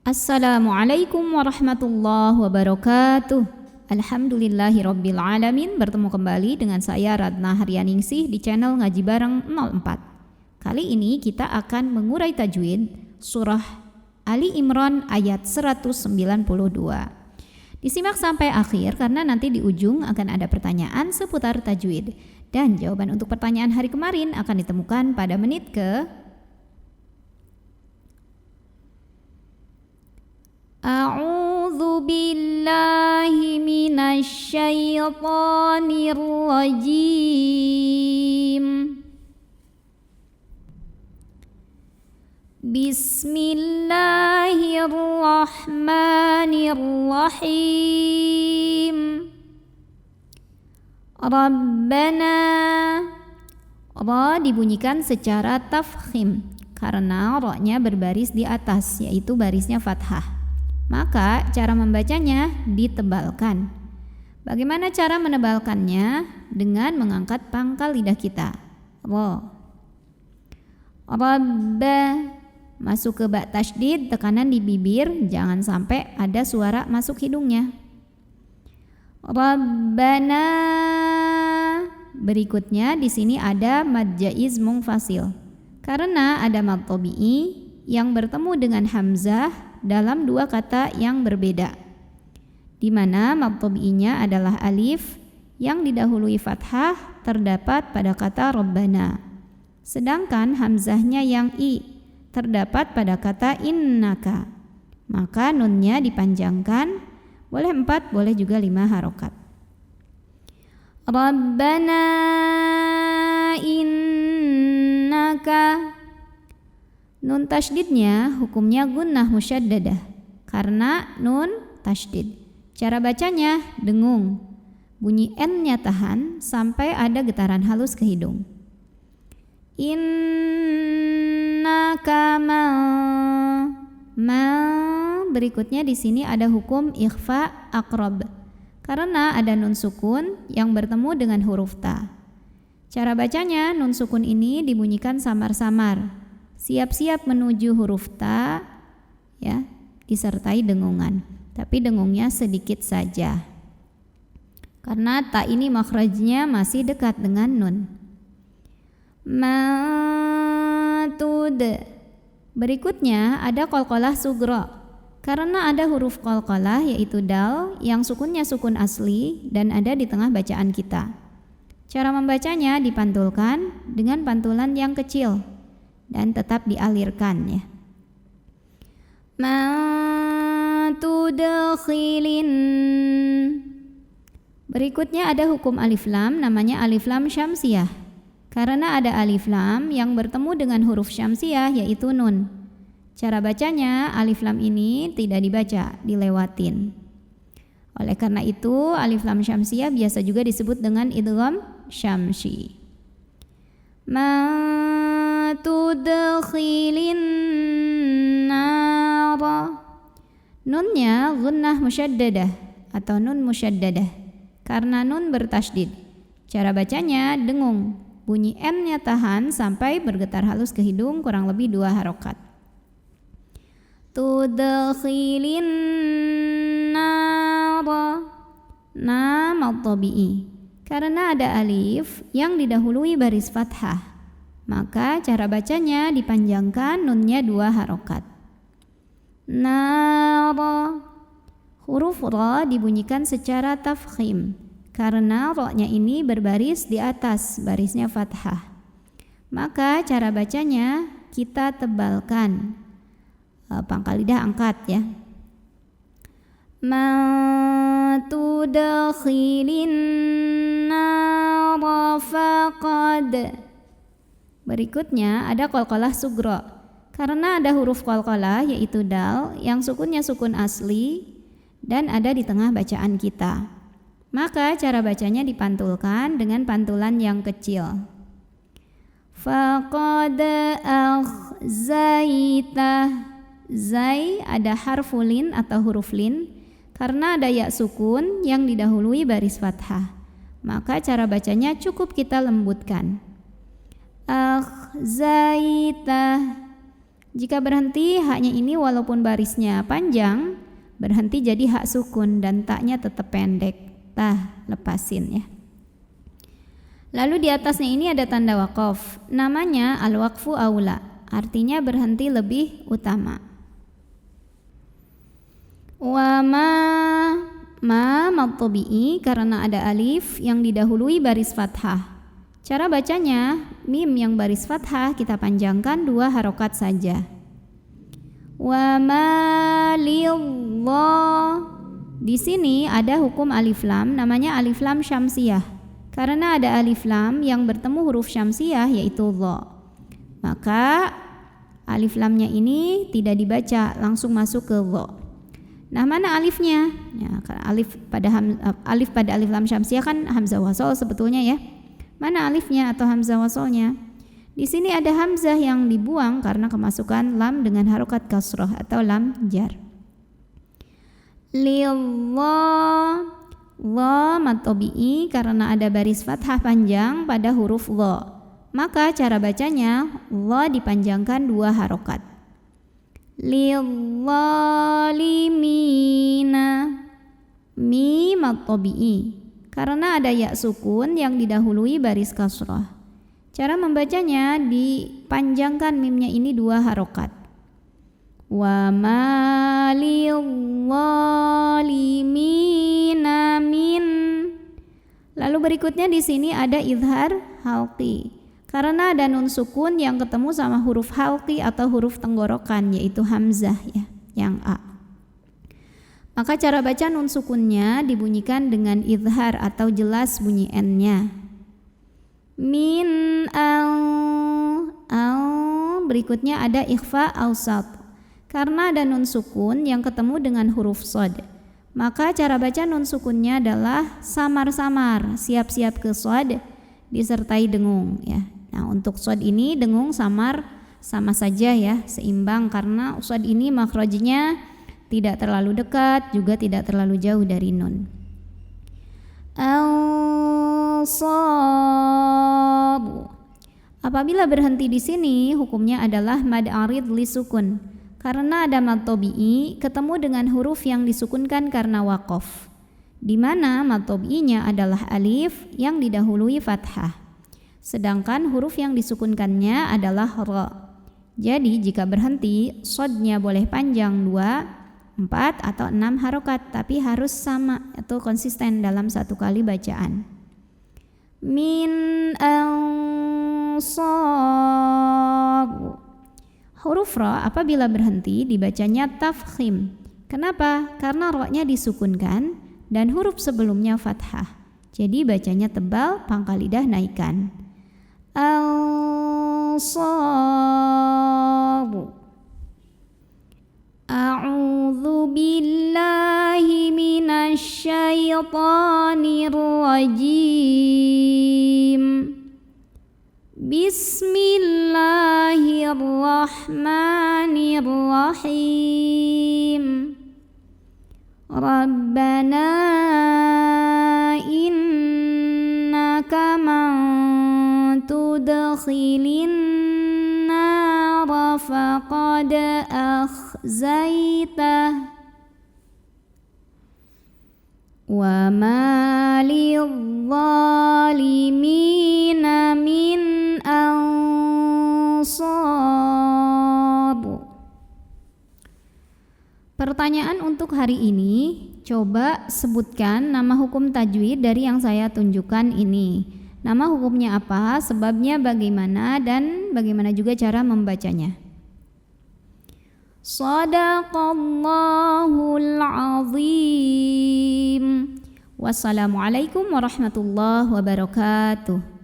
Assalamualaikum warahmatullahi wabarakatuh. Alhamdulillahirabbil alamin. Bertemu kembali dengan saya Radna Haryaningsih di channel Ngaji Bareng 04. Kali ini kita akan mengurai tajwid surah Ali Imran ayat 192. Disimak sampai akhir karena nanti di ujung akan ada pertanyaan seputar tajwid. Dan jawaban untuk pertanyaan hari kemarin akan ditemukan pada menit ke A'udzu billahi minasy syaithanir rajim. Bismillahirrahmanirrahim. Rabbana. Ra dibunyikan secara tafkhim karena ra-nya berbaris di atas, yaitu barisnya fathah. Maka cara membacanya ditebalkan. Bagaimana cara menebalkannya? Dengan mengangkat pangkal lidah kita. Ra. Rabba. Masuk ke ba tasydid, tekanan di bibir, jangan sampai ada suara masuk hidungnya. Rabbana. Berikutnya di sini ada mad jaiz munfasil. Karena ada mad tabi'i yang bertemu dengan hamzah dalam dua kata yang berbeda, di mana mad tabi'inya adalah alif yang didahului fathah terdapat pada kata Rabbana, sedangkan hamzahnya yang i terdapat pada kata innaka. Maka nunnya dipanjangkan, boleh 4, boleh juga 5 harokat. Rabbana innaka. Nun tasydidnya hukumnya gunnah musyaddadah karena nun tasydid. Cara bacanya dengung. Bunyi n-nya tahan sampai ada getaran halus ke hidung. Innaka ma. Berikutnya di sini ada hukum ikhfa aqrab karena ada nun sukun yang bertemu dengan huruf ta. Cara bacanya nun sukun ini dibunyikan samar-samar. Siap-siap menuju huruf ta, ya, disertai dengungan. Tapi dengungnya sedikit saja. Karena ta ini makhrajnya masih dekat dengan nun. Matud. Berikutnya ada qalqalah sugra. Karena ada huruf qalqalah yaitu dal yang sukunnya sukun asli dan ada di tengah bacaan kita. Cara membacanya dipantulkan dengan pantulan yang kecil dan tetap dialirkan, ya. Matudkhilin. Berikutnya ada hukum alif lam, namanya alif lam syamsiyah. Karena ada alif lam yang bertemu dengan huruf syamsiyah yaitu nun. Cara bacanya alif lam ini tidak dibaca, dilewatin. Oleh karena itu alif lam syamsiyah biasa juga disebut dengan idgham syamsi. Tudkhilin nara. Nunnya gunnah musyaddadah atau nun musyaddadah karena nun bertasydid. Cara bacanya dengung. Bunyi n-nya tahan sampai bergetar halus ke hidung kurang lebih 2 harokat. Tudkhilin nara. Na mad tabi'i. Karena ada alif yang didahului baris fathah, maka cara bacanya dipanjangkan nunnya 2 harokat. Nara. Huruf ra dibunyikan secara tafkhim karena ra-nya ini berbaris di atas barisnya fathah. Maka cara bacanya kita tebalkan. Pangkal lidah angkat, ya. Matudkhilin nara faqad. Berikutnya ada qalqalah sugra. Karena ada huruf qalqalah yaitu dal yang sukunnya sukun asli dan ada di tengah bacaan kita. Maka cara bacanya dipantulkan dengan pantulan yang kecil. Faqad akhzaita. Zai ada harfulin atau huruf lin karena ada ya sukun yang didahului baris fathah. Maka cara bacanya cukup kita lembutkan. Akhzaita. Jika berhenti haknya ini walaupun barisnya panjang, berhenti jadi hak sukun dan taknya tetap pendek. Lepasin ya. Lalu di atasnya ini ada tanda waqaf. Namanya al-waqfu aula. Artinya berhenti lebih utama. Wa ma mad-tabi'i karena ada alif yang didahului baris fathah. Cara bacanya, mim yang baris fathah kita panjangkan 2 harokat saja. Wa ma lillah. Di sini ada hukum alif lam, namanya alif lam syamsiyah. Karena ada alif lam yang bertemu huruf syamsiyah yaitu dha. Maka alif lamnya ini tidak dibaca, langsung masuk ke dha. Nah, mana alifnya? Ya, alif pada alif lam syamsiyah kan hamzah wasol sebetulnya ya. Mana alifnya atau hamzah wasolnya? Di sini ada hamzah yang dibuang karena kemasukan lam dengan harokat kasroh atau lam jar. Lillah, dha mad tabi'i karena ada baris fathah panjang pada huruf dha. Maka cara bacanya dha dipanjangkan 2 harokat. Lidzalimina, mim mad tabi'i karena ada ya sukun yang didahului baris kasroh. Cara membacanya dipanjangkan mimnya ini 2 harokat. Wa ma lizzalimina min. Lalu berikutnya di sini ada izhar halqi. Karena ada nun sukun yang ketemu sama huruf halqi atau huruf tenggorokan yaitu hamzah ya, yang a. Maka cara baca nun sukunnya dibunyikan dengan izhar atau jelas bunyi n-nya. Min al. Berikutnya ada ikhfa awsat. Karena ada nun sukun yang ketemu dengan huruf shad. Maka cara baca nun sukunnya adalah samar-samar, siap-siap ke shad disertai dengung ya. Nah, untuk shad ini dengung samar sama saja ya, seimbang karena shad ini makhrajnya tidak terlalu dekat juga tidak terlalu jauh dari nun. Al-sabu. Apabila berhenti di sini hukumnya adalah mad arid li sukun. Karena ada mad tabi'i ketemu dengan huruf yang disukunkan karena waqaf. Di mana mad tabi'inya adalah alif yang didahului fathah. Sedangkan huruf yang disukunkannya adalah ra. Jadi jika berhenti shadnya boleh panjang 2, 4 atau 6 harokat, tapi harus sama atau konsisten dalam satu kali bacaan. Min ansab. Huruf ra apabila berhenti dibacanya tafkhim. Kenapa? Karena ra-nya disukunkan dan huruf sebelumnya fathah. Jadi bacanya tebal, pangkal lidah naikkan. Ansab. A'udzu billahi minasy syaithanir rajim. Bismillahirrahmanirrahim. Rabbana innaka man tudkhilin nar faqad akhzaitah wa ma lidzalimina min ansab. Pertanyaan untuk hari ini, coba sebutkan nama hukum tajwid dari yang saya tunjukkan ini. Nama hukumnya apa, sebabnya bagaimana, dan bagaimana juga cara membacanya. Shadaqallahul azim. Wassalamualaikum warahmatullahi wabarakatuh.